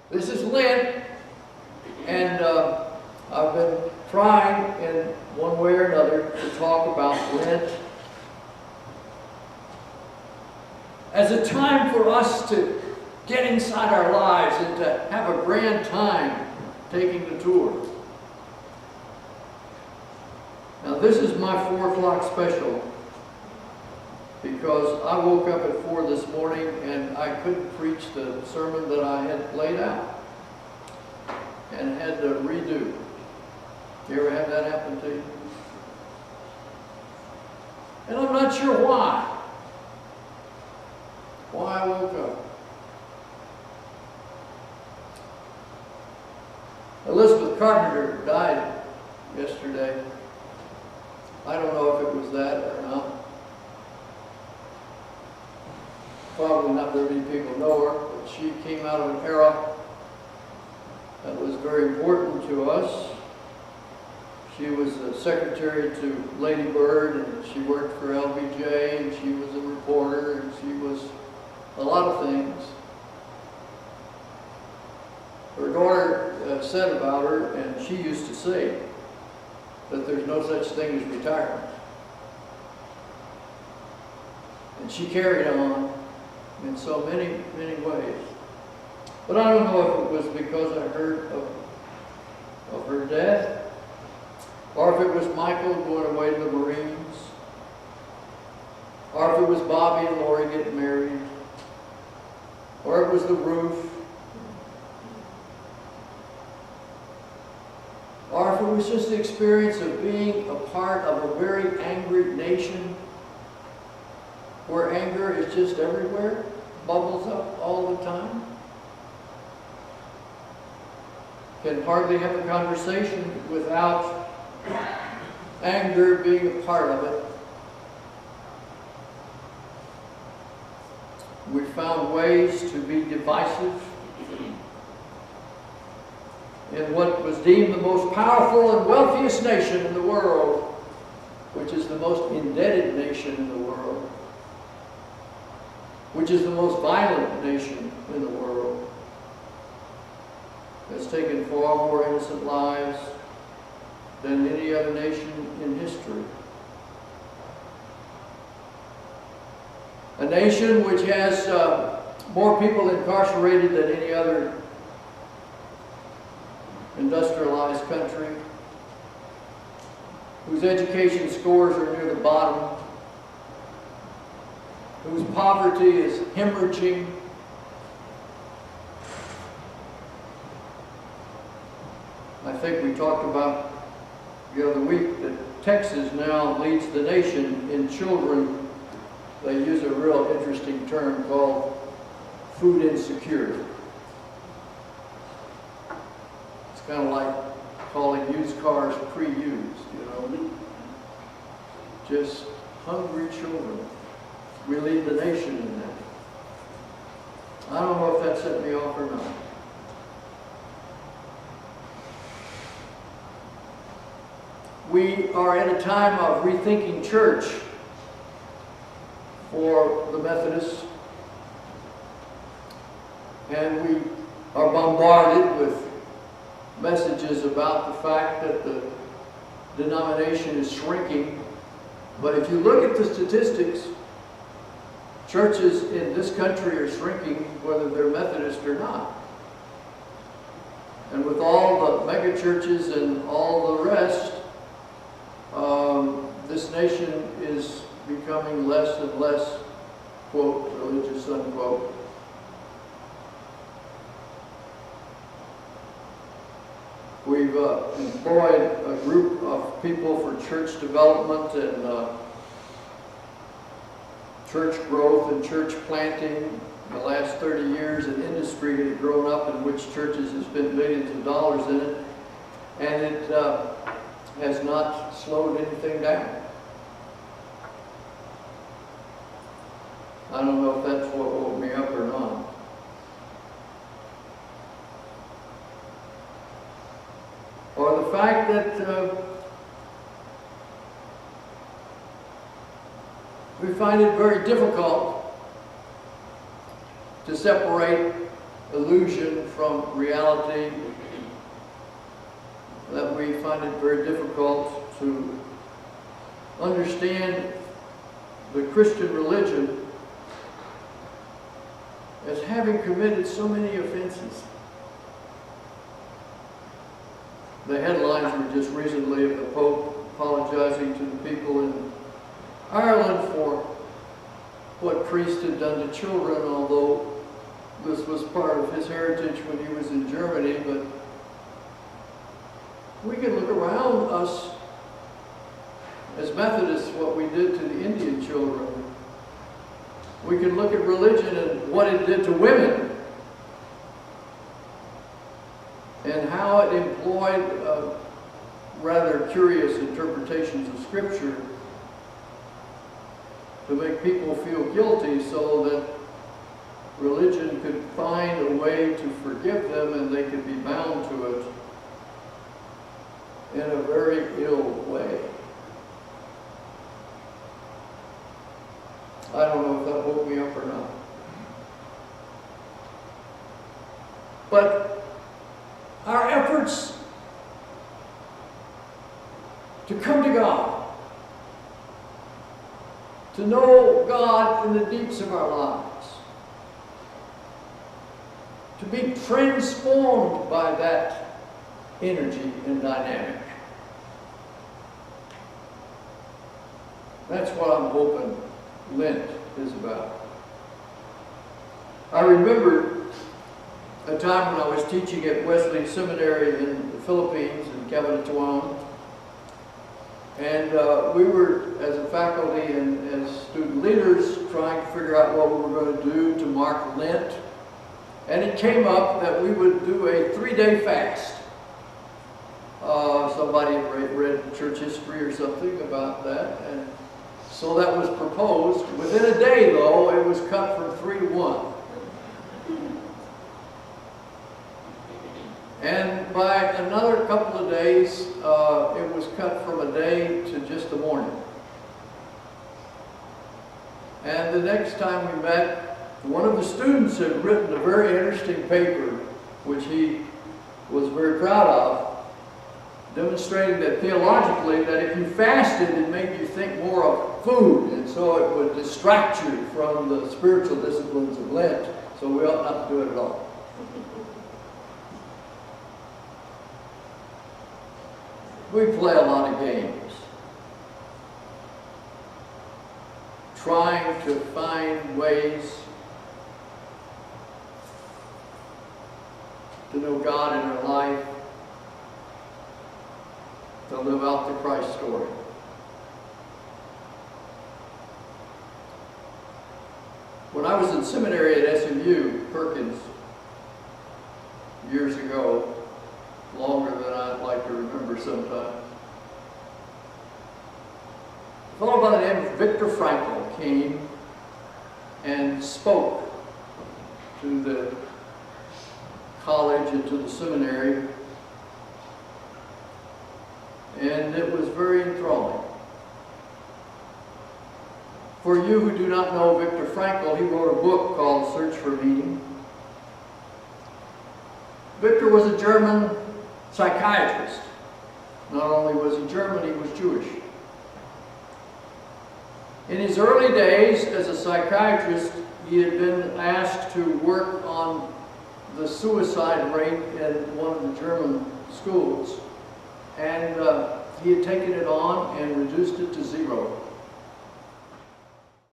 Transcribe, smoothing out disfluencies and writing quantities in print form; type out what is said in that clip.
This is Lent, and I've been trying in one way or another to talk about Lent as a time for us to get inside our lives and to have a grand time taking the tour. Now this is my 4 o'clock special because I woke up at 4 this morning and I couldn't preach the sermon that I had laid out and had to redo. You ever had that happen to you? And I'm not sure why I woke up. Elizabeth Carpenter died yesterday. I don't know if it was that or not. Probably not very many people know her, but she came out of an era that was very important to us. She was a secretary to Lady Bird, and she worked for LBJ, and she was a reporter, and she was a lot of things. Her daughter said about her, and she used to say, that there's no such thing as retirement. And she carried on in so many, many ways. But I don't know if it was because I heard of her death, or if it was Michael going away to the Marines, or if it was Bobby and Lori getting married, or it was the roof, or if it was just the experience of being a part of a very angry nation where anger is just everywhere, bubbles up all the time. Can hardly have a conversation without anger being a part of it. We found ways to be divisive in what was deemed the most powerful and wealthiest nation in the world, which is the most indebted nation in the world, which is the most violent nation in the world, has taken far more innocent lives than any other nation in history. A nation which has more people incarcerated than any other industrialized country, whose education scores are near the bottom, whose poverty is hemorrhaging. I think we talked about the other week that Texas now leads the nation in children. They use a real interesting term called food insecurity. It's kind of like calling used cars pre-used, you know. Just hungry children. We lead the nation in that. I don't know if that set me off or not. We are at a time of rethinking church for the Methodists, and we are bombarded with messages about the fact that the denomination is shrinking. But if you look at the statistics, churches in this country are shrinking whether they're Methodist or not. And with all the mega churches and all the rest, this nation is becoming less and less, quote, religious, unquote. We've employed a group of people for church development and church growth and church planting. In the last 30 years, an industry has grown up in which churches have spent millions of dollars in it, and it has not slowed anything down. I don't know if that's what woke me up or not. Or the fact that we find it very difficult to separate illusion from reality, that we find it very difficult to understand the Christian religion as having committed so many offenses. The headlines were just recently of the Pope apologizing to the people in Ireland for what priests had done to children, although this was part of his heritage when he was in Germany. But we can look around us as Methodists, what we did to the Indian children. We can look at religion and what it did to women, and how it employed rather curious interpretations of Scripture to make people feel guilty, so that religion could find a way to forgive them and they could be bound to it in a very ill way. I don't know if that woke me up or not. But our efforts to come to God, to know God in the deeps of our lives, to be transformed by that energy and dynamic. That's what I'm hoping Lent is about. I remember a time when I was teaching at Wesley Seminary in the Philippines, in Cabanatuan, and we were, as a faculty and as student leaders, trying to figure out what we were going to do to mark Lent. And it came up that we would do a 3-day fast. Somebody read church history or something about that, and so that was proposed. Within a day, though, it was cut from 3 to 1. And by another couple of days, it was cut from a day to just the morning. And the next time we met, one of the students had written a very interesting paper, which he was very proud of, demonstrating that theologically, that if you fasted, it made you think more of food, and so it would distract you from the spiritual disciplines of Lent, so we ought not to do it at all. We play a lot of games, trying to find ways to know God in our life, to live out the Christ story. When I was in seminary at SMU, Perkins, years ago, longer than I'd like to remember sometimes, a fellow by the name of Viktor Frankl came and spoke to the college and to the seminary, and it was very enthralling. For you who do not know Viktor Frankl, he wrote a book called Search for Meaning. Viktor was a German psychiatrist. Not only was he German, he was Jewish. In his early days as a psychiatrist, he had been asked to work on the suicide rate in one of the German schools. And he had taken it on and reduced it to 0.